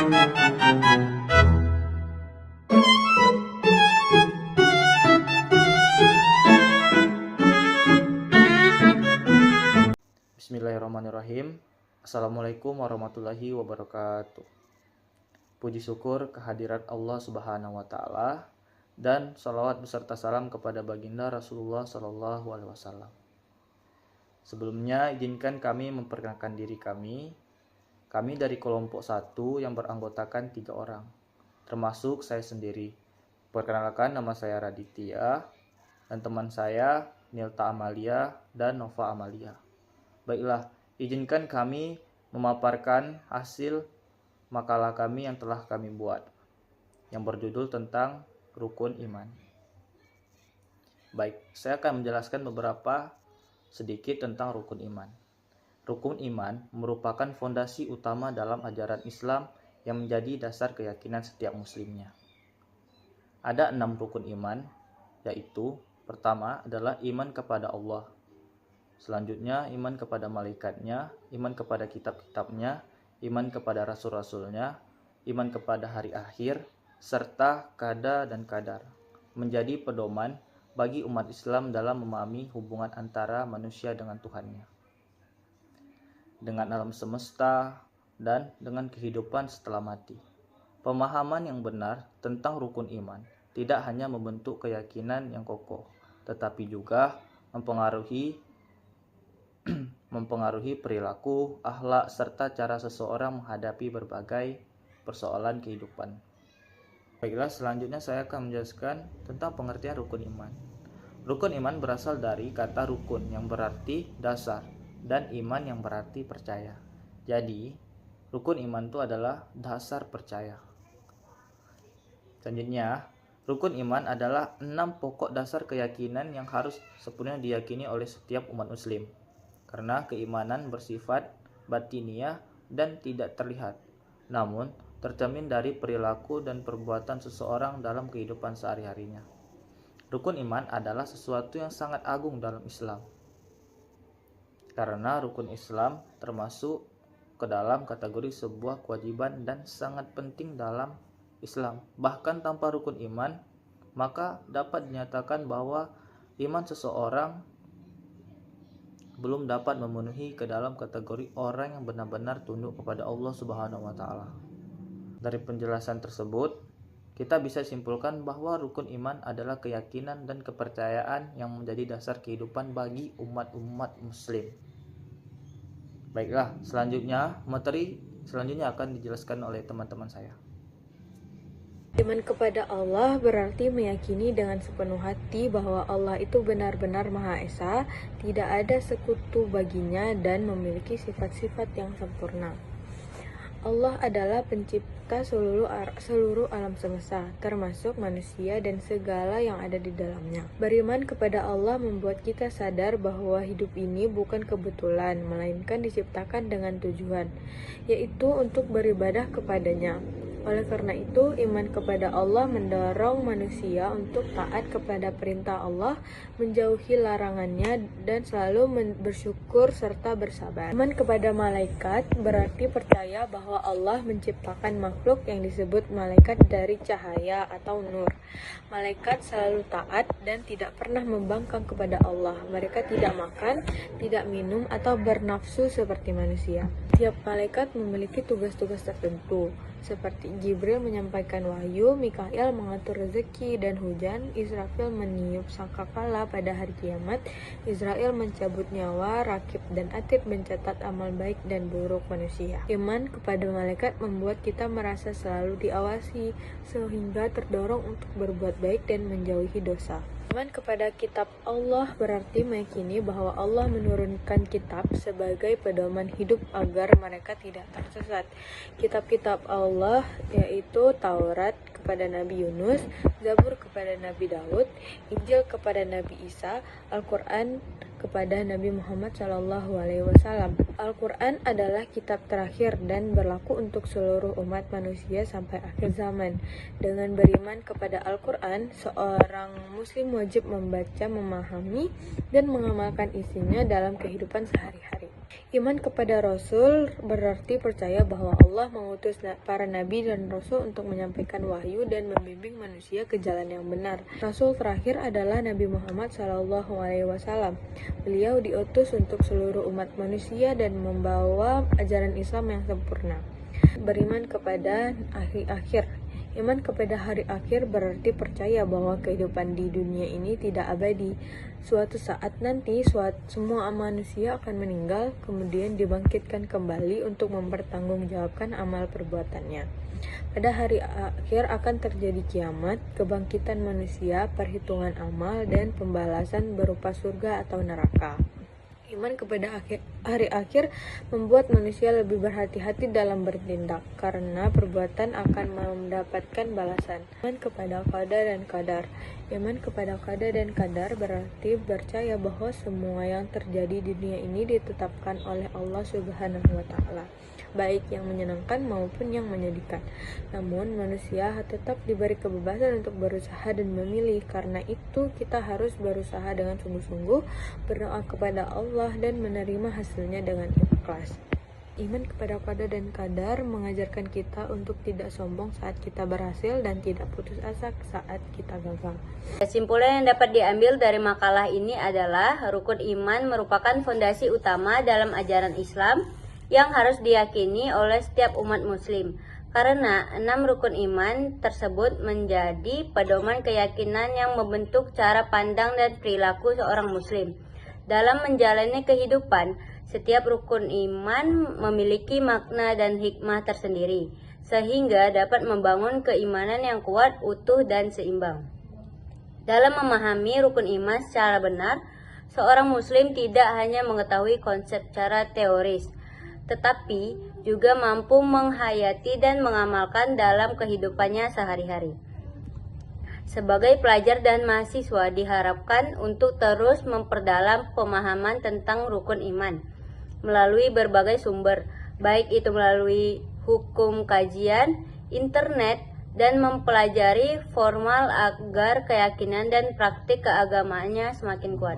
Bismillahirrahmanirrahim. Assalamualaikum warahmatullahi wabarakatuh. Puji syukur kehadirat Allah Subhanahu wa Ta'ala, dan salawat beserta salam kepada baginda Rasulullah Sallallahu Alaihi Wasallam. Sebelumnya, izinkan kami memperkenalkan diri kami. Kami dari kelompok 1 yang beranggotakan 3 orang, termasuk saya sendiri. Perkenalkan, nama saya Raditya, dan teman saya Nilta Amalia dan Nova Amalia. Baiklah, izinkan kami memaparkan hasil makalah kami yang telah kami buat, yang berjudul tentang rukun iman. Baik, saya akan menjelaskan beberapa sedikit tentang rukun iman. Rukun iman merupakan fondasi utama dalam ajaran Islam yang menjadi dasar keyakinan setiap muslimnya. Ada 6 rukun iman, yaitu pertama adalah iman kepada Allah. Selanjutnya, iman kepada malaikatnya, iman kepada kitab-kitabnya, iman kepada rasul-rasulnya, iman kepada hari akhir, serta qada dan qadar, menjadi pedoman bagi umat Islam dalam memahami hubungan antara manusia dengan Tuhannya, dengan alam semesta, dan dengan kehidupan setelah mati. Pemahaman yang benar tentang rukun iman tidak hanya membentuk keyakinan yang kokoh, tetapi juga mempengaruhi perilaku, akhlak, serta cara seseorang menghadapi berbagai persoalan kehidupan. Baiklah, selanjutnya saya akan menjelaskan tentang pengertian rukun iman. Rukun iman berasal dari kata rukun yang berarti dasar dan iman yang berarti percaya. Jadi, rukun iman itu adalah dasar percaya. Selanjutnya, rukun iman adalah 6 pokok dasar keyakinan yang harus sepenuhnya diyakini oleh setiap umat muslim. Karena keimanan bersifat batiniah dan tidak terlihat, namun tercermin dari perilaku dan perbuatan seseorang dalam kehidupan sehari-harinya. Rukun iman adalah sesuatu yang sangat agung dalam Islam, karena rukun Islam termasuk ke dalam kategori sebuah kewajiban dan sangat penting dalam Islam. Bahkan tanpa rukun iman, maka dapat dinyatakan bahwa iman seseorang belum dapat memenuhi ke dalam kategori orang yang benar-benar tunduk kepada Allah Subhanahu wa Ta'ala. Dari penjelasan tersebut, kita bisa simpulkan bahwa rukun iman adalah keyakinan dan kepercayaan yang menjadi dasar kehidupan bagi umat-umat muslim. Baiklah, materi selanjutnya akan dijelaskan oleh teman-teman saya. Iman kepada Allah berarti meyakini dengan sepenuh hati bahwa Allah itu benar-benar Maha Esa, tidak ada sekutu baginya, dan memiliki sifat-sifat yang sempurna. Allah adalah pencipta seluruh alam semesta, termasuk manusia dan segala yang ada di dalamnya. Beriman kepada Allah membuat kita sadar bahwa hidup ini bukan kebetulan, melainkan diciptakan dengan tujuan, yaitu untuk beribadah kepadanya. Oleh karena itu, iman kepada Allah mendorong manusia untuk taat kepada perintah Allah, menjauhi larangannya, dan selalu bersyukur serta bersabar. Iman kepada malaikat berarti percaya bahwa Allah menciptakan makhluk yang disebut malaikat dari cahaya atau nur. Malaikat selalu taat dan tidak pernah membangkang kepada Allah. Mereka tidak makan, tidak minum, atau bernafsu seperti manusia. Tiap malaikat memiliki tugas-tugas tertentu, seperti Jibril menyampaikan wahyu, Mikail mengatur rezeki dan hujan, Israfil meniup sangkakala pada hari kiamat, Israel mencabut nyawa, Rakib dan Atid mencatat amal baik dan buruk manusia. Iman kepada malaikat membuat kita merasa selalu diawasi, sehingga terdorong untuk berbuat baik dan menjauhi dosa. Iman kepada kitab Allah berarti meyakini bahwa Allah menurunkan kitab sebagai pedoman hidup agar mereka tidak tersesat. Kitab-kitab Allah yaitu Taurat kepada Nabi Yunus, Zabur kepada Nabi Daud, Injil kepada Nabi Isa, Al-Quran kepada Nabi Muhammad SAW. Al-Quran adalah kitab terakhir dan berlaku untuk seluruh umat manusia sampai akhir zaman. Dengan beriman kepada Al-Quran, seorang muslim wajib membaca, memahami, dan mengamalkan isinya dalam kehidupan sehari-hari. Iman kepada Rasul berarti percaya bahwa Allah mengutus para nabi dan Rasul untuk menyampaikan wahyu dan membimbing manusia ke jalan yang benar. Rasul terakhir adalah Nabi Muhammad SAW. Beliau diutus untuk seluruh umat manusia dan membawa ajaran Islam yang sempurna. Beriman kepada hari akhir. Iman kepada hari akhir berarti percaya bahwa kehidupan di dunia ini tidak abadi. Suatu saat nanti semua manusia akan meninggal, kemudian dibangkitkan kembali untuk mempertanggungjawabkan amal perbuatannya. Pada hari akhir akan terjadi kiamat, kebangkitan manusia, perhitungan amal, dan pembalasan berupa surga atau neraka. Iman kepada hari akhir membuat manusia lebih berhati-hati dalam bertindak, karena perbuatan akan mendapatkan balasan. Iman kepada qada dan qadar. Iman kepada qada dan qadar berarti percaya bahwa semua yang terjadi di dunia ini ditetapkan oleh Allah Subhanahu wa Ta'ala, baik yang menyenangkan maupun yang menyedihkan. Namun manusia tetap diberi kebebasan untuk berusaha dan memilih. Karena itu kita harus berusaha dengan sungguh-sungguh, berdoa kepada Allah dan menerima hasilnya dengan ikhlas. Iman kepada qada dan qadar mengajarkan kita untuk tidak sombong saat kita berhasil dan tidak putus asa saat kita gagal. Kesimpulan yang dapat diambil dari makalah ini adalah rukun iman merupakan fondasi utama dalam ajaran Islam yang harus diyakini oleh setiap umat muslim. Karena 6 rukun iman tersebut menjadi pedoman keyakinan yang membentuk cara pandang dan perilaku seorang muslim. Dalam menjalani kehidupan, setiap rukun iman memiliki makna dan hikmah tersendiri, sehingga dapat membangun keimanan yang kuat, utuh, dan seimbang. Dalam memahami rukun iman secara benar, seorang muslim tidak hanya mengetahui konsep secara teoris, tetapi juga mampu menghayati dan mengamalkan dalam kehidupannya sehari-hari. Sebagai pelajar dan mahasiswa diharapkan untuk terus memperdalam pemahaman tentang rukun iman melalui berbagai sumber, baik itu melalui hukum kajian, internet, dan mempelajari formal agar keyakinan dan praktik keagamaannya semakin kuat.